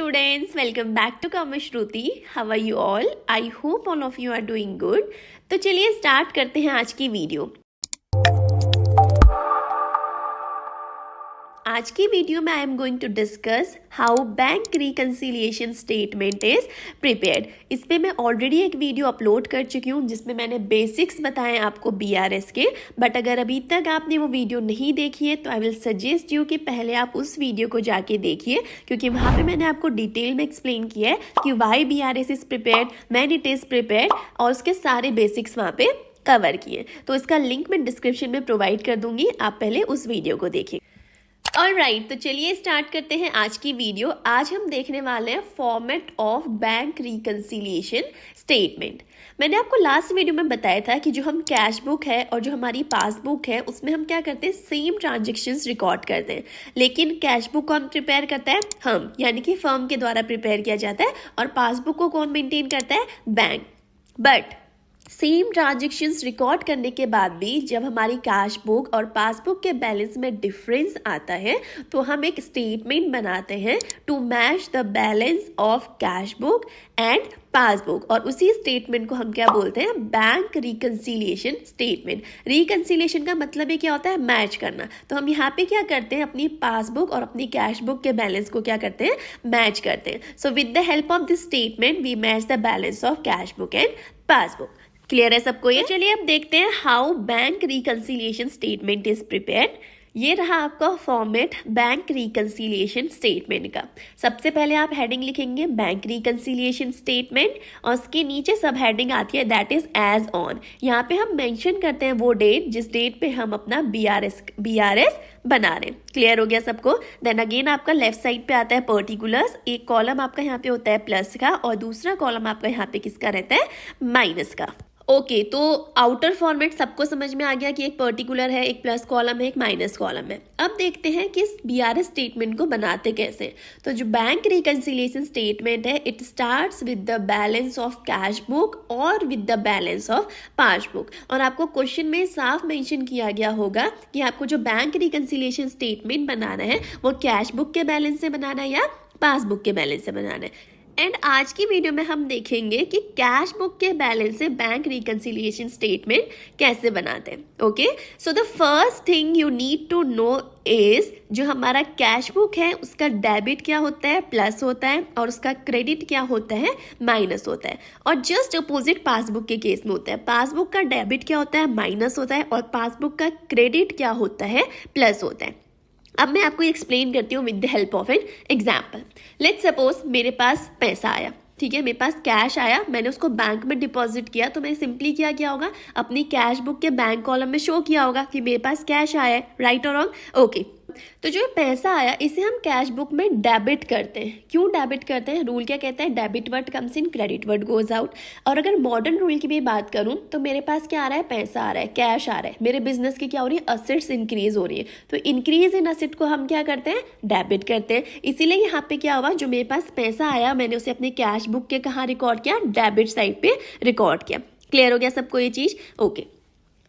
students, welcome back to Kamashruti. How are you all? I hope all of you are doing good. तो चलिए start करते हैं आज की वीडियो. आज की वीडियो में I am going to discuss how bank reconciliation statement is prepared. इस पे मैं ऑलरेडी एक वीडियो अपलोड कर चुकी हूँ जिसमें मैंने बेसिक्स बताए आपको BRS के. बट अगर अभी तक आपने वो वीडियो नहीं देखी है तो आई विल सजेस्ट यू कि पहले आप उस वीडियो को जाके देखिए, क्योंकि वहाँ पे मैंने आपको डिटेल में एक्सप्लेन किया है कि why BRS is prepared, when it is prepared, और उसके सारे बेसिक्स वहाँ पे कवर किए. तो इसका लिंक मैं डिस्क्रिप्शन में प्रोवाइड कर दूंगी, आप पहले उस वीडियो को देखिए. ऑलराइट, तो चलिए स्टार्ट करते हैं आज की वीडियो. आज हम देखने वाले हैं format of bank reconciliation statement. मैंने आपको लास्ट वीडियो में बताया था कि जो हम कैश बुक है और जो हमारी पासबुक है उसमें हम क्या करते हैं, सेम ट्रांजेक्शन्स रिकॉर्ड करते हैं. लेकिन कैश बुक कौन प्रिपेयर करता है? हम, यानी कि फर्म के द्वारा प्रिपेयर किया जाता है. और पासबुक को कौन मेंटेन करता है? Bank. But same transactions record करने के बाद भी जब हमारी कैश बुक और पासबुक के बैलेंस में डिफरेंस आता है तो हम एक स्टेटमेंट बनाते हैं to match the balance of cash book and passbook. और उसी स्टेटमेंट को हम क्या बोलते हैं? Bank reconciliation statement. रिकन्सिलिएशन का मतलब ही क्या होता है? मैच करना. तो हम यहाँ पे क्या करते हैं, अपनी पासबुक और अपनी कैश बुक के बैलेंस को क्या करते हैं? मैच करते हैं. So with the help of this statement we match the balance of cash book and passbook. Clear है सबको ये? चलिए अब देखते हैं how bank reconciliation statement is prepared. ये रहा आपका फॉर्मेट बैंक रिकन्सिलिएशन स्टेटमेंट का. सबसे पहले आप हेडिंग लिखेंगे बैंक रिकन्सिलिएशन स्टेटमेंट और उसके नीचे सब हेडिंग आती है दैट इज एज ऑन. यहाँ पे हम मेंशन करते हैं वो डेट जिस डेट पे हम अपना BRS बना रहे हैं. क्लियर हो गया सबको? देन अगेन आपका लेफ्ट साइड पे आता है पर्टिकुलर्स. एक कॉलम आपका यहाँ पे होता है प्लस का और दूसरा कॉलम आपका यहाँ पे किसका रहता है? माइनस का. ओके, तो आउटर फॉर्मेट सबको समझ में आ गया कि एक पर्टिकुलर है, एक प्लस कॉलम है, एक माइनस कॉलम है. अब देखते हैं कि इस BRS स्टेटमेंट को बनाते कैसे. तो जो बैंक रिकन्सिलिएशन स्टेटमेंट है it starts with the balance of cash book और with the balance of passbook. और आपको क्वेश्चन में साफ मेंशन किया गया होगा कि आपको जो बैंक रिकन्सिलिएशन स्टेटमेंट बनाना है वो कैश बुक के बैलेंस से बनाना है या पासबुक के बैलेंस से बनाना है. एंड आज की वीडियो में हम देखेंगे कि कैश बुक के बैलेंस से बैंक रिकन्सिलिएशन स्टेटमेंट कैसे बनाते हैं. Okay, so the first thing you need to know is जो हमारा कैश बुक है उसका डेबिट क्या होता है? प्लस होता है. और उसका क्रेडिट क्या होता है? माइनस होता है. और जस्ट अपोजिट पासबुक के केस में होता है. पासबुक का डेबिट क्या होता है? माइनस होता है. और पासबुक का क्रेडिट क्या होता है? प्लस होता है. अब मैं आपको एक्सप्लेन करती हूँ with the help of an example. Let's suppose मेरे पास पैसा आया, ठीक है, मेरे पास कैश आया, मैंने उसको बैंक में डिपॉजिट किया. तो मैंने सिंपली किया होगा, अपनी कैश बुक के बैंक कॉलम में शो किया होगा कि मेरे पास कैश आया है. राइट और रॉन्ग? ओके, तो जो पैसा आया इसे हम कैश बुक में डेबिट करते हैं. क्यों डेबिट करते हैं? रूल क्या कहता है? Debit word comes in, credit word goes out. और अगर मॉडर्न रूल की भी बात करूं तो मेरे पास क्या आ रहा है? पैसा आ रहा है, कैश आ रहा है. मेरे बिजनेस की क्या हो रही है? असेट्स इंक्रीज हो रही है. तो इंक्रीज इन असेट को हम क्या करते हैं? डेबिट करते हैं. इसीलिए यहाँ पे क्या हुआ, जो मेरे पास पैसा आया मैंने उसे अपने कैश बुक के कहाँ रिकॉर्ड किया? डेबिट साइड पे रिकॉर्ड किया. क्लियर हो गया सबको ये चीज? ओके,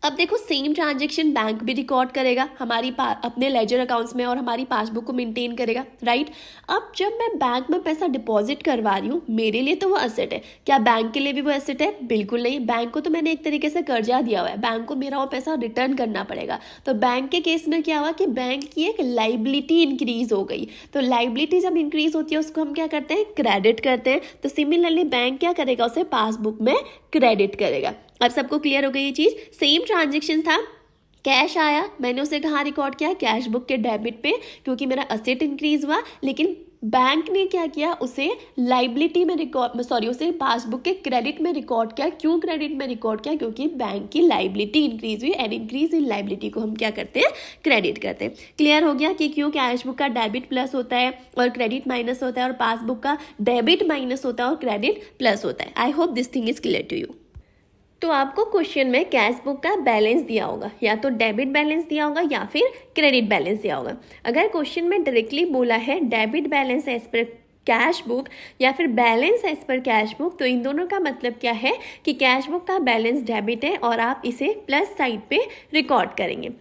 अब देखो सेम ट्रांजेक्शन बैंक भी रिकॉर्ड करेगा हमारी अपने लेजर अकाउंट्स में और हमारी पासबुक को मेंटेन करेगा. राइट. अब जब मैं बैंक में पैसा डिपॉजिट करवा रही हूँ मेरे लिए तो वो एसेट है. क्या बैंक के लिए भी वो एसेट है? बिल्कुल नहीं. बैंक को तो मैंने एक तरीके से कर्जा दिया हुआ है, बैंक को मेरा वो पैसा रिटर्न करना पड़ेगा. तो बैंक के केस में क्या हुआ कि बैंक की एक लाइबिलिटी इंक्रीज हो गई. तो लाइबिलिटी जब इंक्रीज होती है उसको हम क्या करते हैं? क्रेडिट करते हैं. तो सिमिलरली बैंक क्या करेगा? उसे पासबुक में क्रेडिट करेगा. अब सबको क्लियर हो गई ये चीज? सेम ट्रांजेक्शन था, कैश आया, मैंने उसे कहाँ रिकॉर्ड किया? कैश बुक के डेबिट पे, क्योंकि मेरा असेट इंक्रीज हुआ. लेकिन बैंक ने क्या किया? उसे लाइबिलिटी में उसे पासबुक के क्रेडिट में रिकॉर्ड किया. क्यों क्रेडिट में रिकॉर्ड किया? क्योंकि बैंक की लाइबिलिटी इंक्रीज हुई एंड इंक्रीज इन लाइबिलिटी को हम क्या करते हैं? क्रेडिट करते हैं. क्लियर हो गया कि क्यों कैश बुक का डेबिट प्लस होता है और क्रेडिट माइनस होता है और पासबुक का डेबिट माइनस होता है और क्रेडिट प्लस होता है. I hope this thing is clear to you. तो आपको क्वेश्चन में कैश बुक का बैलेंस दिया होगा, या तो डेबिट बैलेंस दिया होगा या फिर क्रेडिट बैलेंस दिया होगा. अगर क्वेश्चन में डायरेक्टली बोला है debit balance as per cash book या फिर balance as per cash book, तो इन दोनों का मतलब क्या है कि कैश बुक का बैलेंस डेबिट है और आप इसे प्लस साइड पे रिकॉर्ड करेंगे.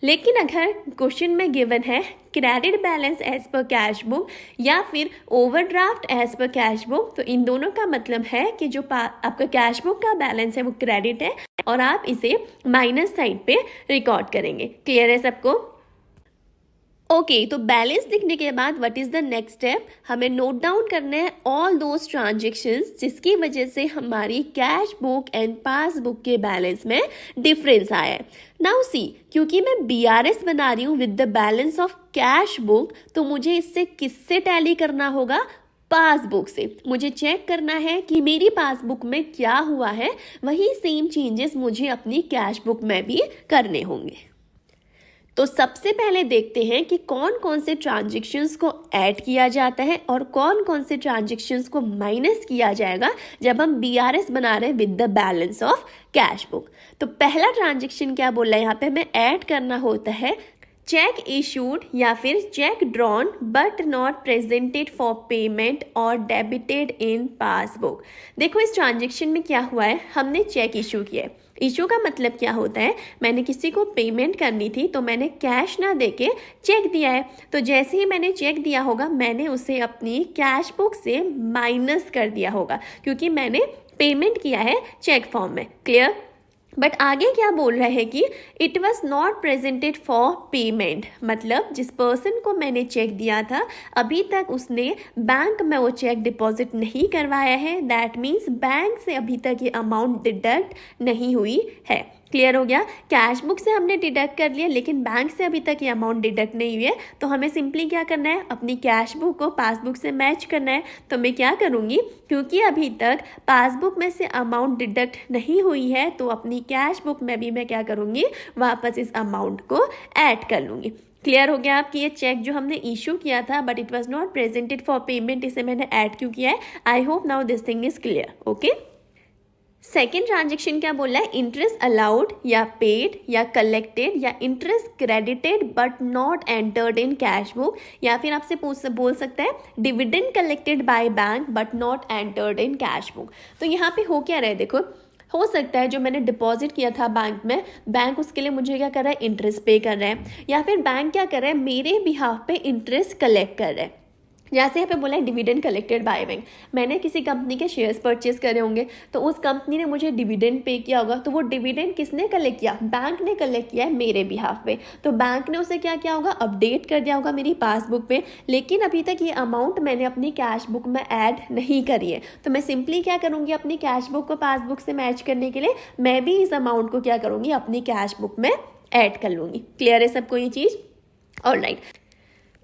लेकिन अगर क्वेश्चन में गिवन है credit balance as per cash book या फिर overdraft as per cash book, तो इन दोनों का मतलब है कि जो आपका कैश बुक का बैलेंस है वो क्रेडिट है और आप इसे माइनस साइड पे रिकॉर्ड करेंगे। क्लियर है सबको? ओके, तो बैलेंस लिखने के बाद what is the next step? हमें नोट डाउन करना है ऑल दोज ट्रांजेक्शन्स जिसकी वजह से हमारी कैश बुक एंड पासबुक के बैलेंस में डिफरेंस आया है। नाउ सी, क्योंकि मैं BRS बना रही हूँ with the balance of cash book, तो मुझे इससे किससे टैली करना होगा? पासबुक से। मुझे चेक करना है कि मेरी पासबुक में क्या हुआ है, वही सेम चेंजेस मुझे अपनी कैश बुक में भी करने होंगे। तो सबसे पहले देखते हैं कि कौन कौन से ट्रांजेक्शन्स को ऐड किया जाता है और कौन कौन से ट्रांजेक्शन्स को माइनस किया जाएगा जब हम BRS बना रहे हैं with the balance of cash book. तो पहला ट्रांजेक्शन क्या बोला है यहाँ पे? हमें ऐड करना होता है चेक इशूड या फिर check drawn but not presented for payment और डेबिटेड इन पासबुक। देखो इस ट्रांजेक्शन में क्या हुआ है, हमने चेक इशू किया है। इशू का मतलब क्या होता है? मैंने किसी को पेमेंट करनी थी तो मैंने कैश ना देके चेक दिया है। तो जैसे ही मैंने चेक दिया होगा मैंने उसे अपनी कैश बुक से माइनस कर दिया होगा क्योंकि मैंने पेमेंट किया है चेक फॉर्म में। क्लियर? बट आगे क्या बोल रहा है कि it was not presented for payment, मतलब जिस पर्सन को मैंने चेक दिया था अभी तक उसने बैंक में वो चेक डिपॉजिट नहीं करवाया है। दैट मीन्स बैंक से अभी तक ये अमाउंट डिडक्ट नहीं हुई है। क्लियर हो गया? कैश बुक से हमने डिडक्ट कर लिया लेकिन बैंक से अभी तक ये अमाउंट डिडक्ट नहीं हुई है, तो हमें सिंपली क्या करना है? अपनी कैश बुक को पासबुक से मैच करना है। तो मैं क्या करूँगी, क्योंकि अभी तक पासबुक में से अमाउंट डिडक्ट नहीं हुई है तो अपनी कैश बुक में भी मैं क्या करूँगी? वापस इस अमाउंट को ऐड कर लूँगी। क्लियर हो गया आपकी? ये चेक जो हमने इशू किया था but it was not presented for payment, इसे मैंने ऐड क्यों किया है? I hope now this thing is clear. Okay, second transaction क्या बोला है? इंटरेस्ट अलाउड या पेड या कलेक्टेड या interest credited but not entered in cash book, या फिर आपसे बोल सकता है dividend collected by bank but not entered in cash book. तो यहाँ पे हो क्या रहा है? देखो, हो सकता है जो मैंने डिपॉजिट किया था बैंक में, बैंक उसके लिए मुझे क्या कर रहा है? इंटरेस्ट पे कर रहा है, या फिर बैंक क्या कर रहा है? मेरे बिहाफ पे इंटरेस्ट कलेक्ट कर रहा है। जैसे यहाँ पे बोला है डिविडेंड कलेक्टेड बाय बैंक, मैंने किसी कंपनी के शेयर्स परचेज करे होंगे तो उस कंपनी ने मुझे डिविडेंड पे किया होगा, तो वो डिविडेंड किसने कलेक्ट किया? बैंक ने कलेक्ट किया है मेरे बिहाफ पे। तो बैंक ने उसे क्या किया होगा? अपडेट कर दिया होगा मेरी पासबुक पे, लेकिन अभी तक ये अमाउंट मैंने अपनी कैश बुक में ऐड नहीं करी है। तो मैं सिंपली क्या करूँगी? अपनी कैश बुक को पासबुक से मैच करने के लिए मैं भी इस अमाउंट को क्या करूँगी? अपनी कैश बुक में ऐड कर लूँगी। क्लियर है सबको ये चीज़? ऑलराइट,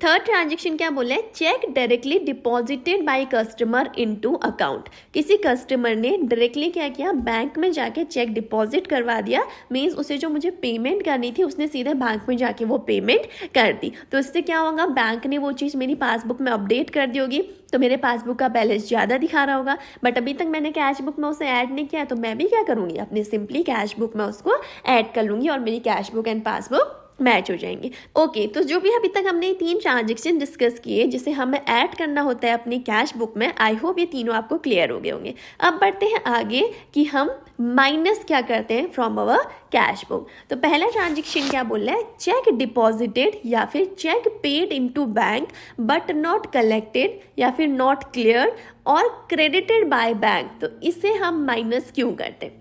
थर्ड ट्रांजेक्शन क्या बोला है? Cheque directly deposited by customer into account. किसी कस्टमर ने डायरेक्टली क्या किया? बैंक में जाके चेक डिपॉजिट करवा दिया। मीन्स उसे जो मुझे पेमेंट करनी थी उसने सीधे बैंक में जाके वो पेमेंट कर दी। तो इससे क्या होगा? बैंक ने वो चीज़ मेरी पासबुक में अपडेट कर दी होगी, तो मेरे पासबुक का बैलेंस ज़्यादा दिखा रहा होगा। बट अभी तक मैंने कैश बुक में उसे ऐड नहीं किया, तो मैं भी क्या करूँगी? अपनी सिंपली कैश बुक में उसको ऐड कर लूँगी और मेरी cash book and passbook match हो जाएंगे। ओके, तो जो भी अभी तक हमने 3 ट्रांजेक्शन डिस्कस किए जिसे हमें ऐड करना होता है अपनी कैश बुक में, आई होप ये तीनों आपको क्लियर हो गए होंगे। अब बढ़ते हैं आगे कि हम माइनस क्या करते हैं फ्रॉम अवर कैश बुक। तो पहला ट्रांजेक्शन क्या बोल रहा है? चेक डिपॉजिटेड या फिर cheque paid into bank but not collected या फिर नॉट क्लियर और क्रेडिटेड बाय बैंक। तो इसे हम माइनस क्यों करते हैं?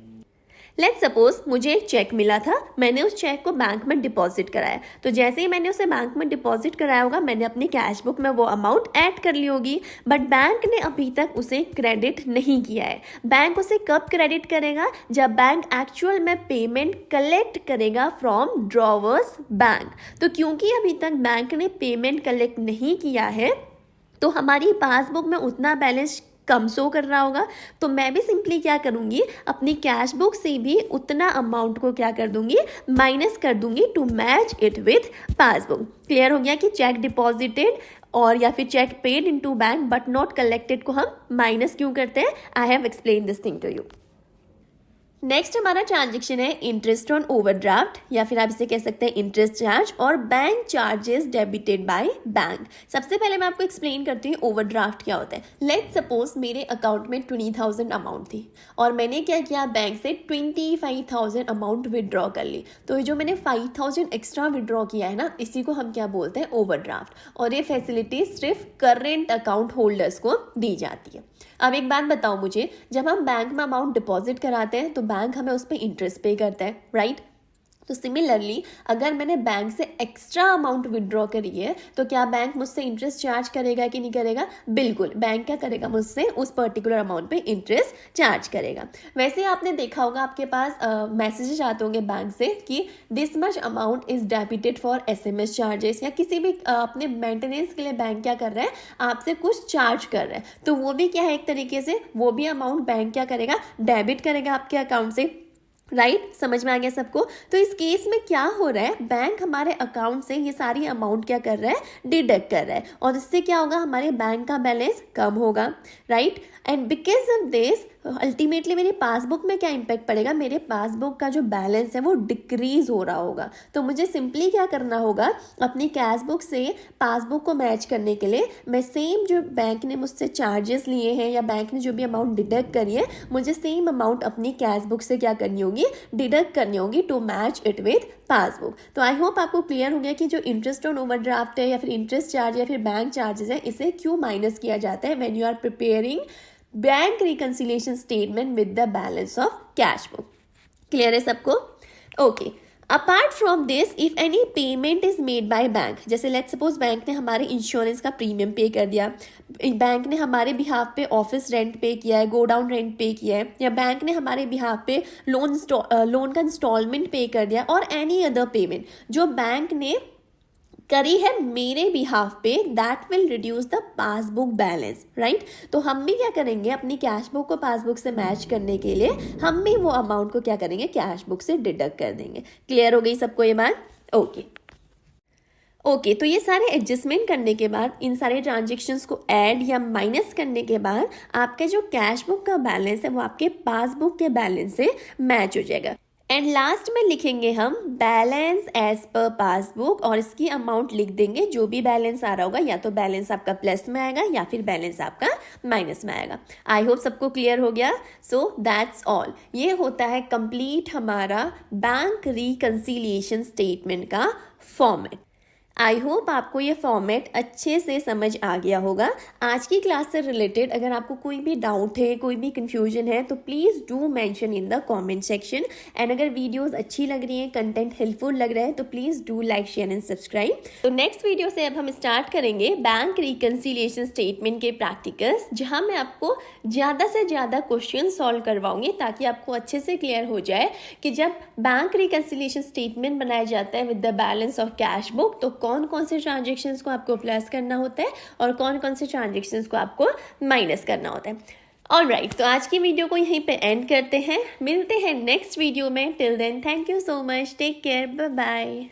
लेट्स सपोज मुझे एक चेक मिला था, मैंने उस चेक को बैंक में डिपॉजिट कराया। तो जैसे ही मैंने उसे बैंक में डिपॉजिट कराया होगा मैंने अपनी कैश बुक में वो अमाउंट ऐड कर ली होगी, बट बैंक ने अभी तक उसे क्रेडिट नहीं किया है। बैंक उसे कब क्रेडिट करेगा? जब बैंक एक्चुअल में पेमेंट कलेक्ट करेगा फ्रॉम ड्रॉवर्स बैंक। तो क्योंकि अभी तक बैंक ने पेमेंट कलेक्ट नहीं किया है तो हमारी पासबुक में उतना बैलेंस कम शो कर रहा होगा। तो मैं भी सिंपली क्या करूँगी? अपनी कैश बुक से भी उतना अमाउंट को क्या कर दूंगी? माइनस कर दूंगी to match it with passbook. Clear हो गया कि चेक डिपॉजिटेड और या फिर cheque paid into bank but not collected को हम माइनस क्यों करते हैं? I have explain this thing to you. Next हमारा ट्रांजेक्शन है इंटरेस्ट ऑन ओवरड्राफ्ट, या फिर आप इसे कह सकते हैं इंटरेस्ट चार्ज और bank charges debited by bank. सबसे पहले मैं आपको एक्सप्लेन करती हूँ ओवरड्राफ्ट क्या होता है। लेट्स सपोज मेरे अकाउंट में 20,000 अमाउंट थी और मैंने क्या किया, बैंक से 25,000 अमाउंट विदड्रॉ कर ली। तो जो मैंने 5,000 एक्स्ट्रा विदड्रॉ किया है ना, इसी को हम क्या बोलते हैं, ओवरड्राफ्ट। और ये फैसिलिटी सिर्फ करेंट अकाउंट होल्डर्स को दी जाती है। अब एक बात बताओ मुझे, जब हम बैंक में अमाउंट डिपॉजिट कराते हैं तो बैंक हमें उस पर इंटरेस्ट पे करता है, राइट? तो सिमिलरली अगर मैंने बैंक से एक्स्ट्रा अमाउंट विड्रॉ करी है तो क्या बैंक मुझसे इंटरेस्ट चार्ज करेगा कि नहीं करेगा? बिल्कुल, बैंक क्या करेगा, मुझसे उस पर्टिकुलर अमाउंट पे इंटरेस्ट चार्ज करेगा। वैसे आपने देखा होगा आपके पास मैसेजेस आते होंगे बैंक से कि this much amount is debited for SMS charges, या किसी भी अपने मेंटेनेंस के लिए बैंक क्या कर रहा है, आपसे कुछ चार्ज कर रहा है। तो वो भी क्या है, एक तरीके से वो भी अमाउंट बैंक क्या करेगा, डेबिट करेगा आपके अकाउंट से, राइट? समझ में आ गया सबको? तो इस केस में क्या हो रहा है, बैंक हमारे अकाउंट से ये सारी अमाउंट क्या कर रहा है, डिडक्ट कर रहा है, और इससे क्या होगा, हमारे बैंक का बैलेंस कम होगा, right? And because of this ultimately मेरी पासबुक में क्या इम्पैक्ट पड़ेगा, मेरे पासबुक का जो बैलेंस है वो डिक्रीज हो रहा होगा। तो मुझे सिंपली क्या करना होगा, अपनी कैश बुक से पासबुक को मैच करने के लिए मैं सेम जो बैंक ने मुझसे चार्जेस लिए हैं या बैंक ने जो भी अमाउंट डिडक्ट करी है, मुझे सेम अमाउंट अपनी कैश बुक से क्या करनी होगी, डिडक्ट करनी होगी to match it with passbook. तो आई होप आपको क्लियर हो गया कि जो इंटरेस्ट ऑन ओवरड्राफ्ट है या फिर इंटरेस्ट चार्ज या फिर बैंक चार्जेस है, इसे क्यों माइनस किया जाता है when you are preparing bank reconciliation statement with the balance of cash book. Clear है सबको? Okay. Apart from this, if any payment is made by bank, जैसे लेट्स सपोज बैंक ने हमारे इंश्योरेंस का प्रीमियम पे कर दिया, बैंक ने हमारे बिहाफ पे ऑफिस रेंट पे किया है, गोडाउन रेंट पे किया है, या बैंक ने हमारे बिहाफ पे लोन का इंस्टॉलमेंट पे कर दिया, और एनी अदर पेमेंट जो बैंक ने करी है मेरे बिहाफ पे, that will reduce the passbook balance, right? तो हम भी क्या करेंगे, अपनी कैश बुक को पासबुक से मैच करने के लिए हम भी वो अमाउंट को क्या करेंगे, कैश बुक से डिडक्ट कर देंगे। क्लियर हो गई सबको ये बात? ओके, तो ये सारे एडजस्टमेंट करने के बाद, इन सारे ट्रांजेक्शन्स को ऐड या माइनस करने के बाद आपका जो कैश बुक का बैलेंस है वो आपके पासबुक के बैलेंस से मैच हो जाएगा। एंड लास्ट में लिखेंगे हम बैलेंस एज पर पासबुक, और इसकी अमाउंट लिख देंगे जो भी बैलेंस आ रहा होगा, या तो बैलेंस आपका प्लस में आएगा या फिर बैलेंस आपका माइनस में आएगा। आई होप सबको क्लियर हो गया। So that's all. ये होता है कंप्लीट हमारा बैंक रिकंसिलिएशन स्टेटमेंट का फॉर्मेट। आई होप आपको ये फॉर्मेट अच्छे से समझ आ गया होगा। आज की क्लास से रिलेटेड अगर आपको कोई भी डाउट है, कोई भी कंफ्यूजन है, तो please do mention in the comment section. And अगर वीडियोस अच्छी लग रही है, कंटेंट हेल्पफुल लग रहा है, तो please do like, share and subscribe. तो नेक्स्ट वीडियो से अब हम स्टार्ट करेंगे बैंक रिकंसिलिएशन स्टेटमेंट के प्रैक्टिकल्स, जहाँ मैं आपको ज़्यादा से ज़्यादा क्वेश्चन सॉल्व करवाऊंगी, ताकि आपको अच्छे से क्लियर हो जाए कि जब बैंक रिकंसिलिएशन स्टेटमेंट बनाया जाता है with the balance of cash book, तो कौन कौन से ट्रांजेक्शन्स को आपको प्लस करना होता है और कौन कौन से ट्रांजेक्शन्स को आपको माइनस करना होता है। ऑलराइट, तो आज की वीडियो को यहीं पे एंड करते हैं। मिलते हैं नेक्स्ट वीडियो में। Till then, thank you so much, take care, bye bye.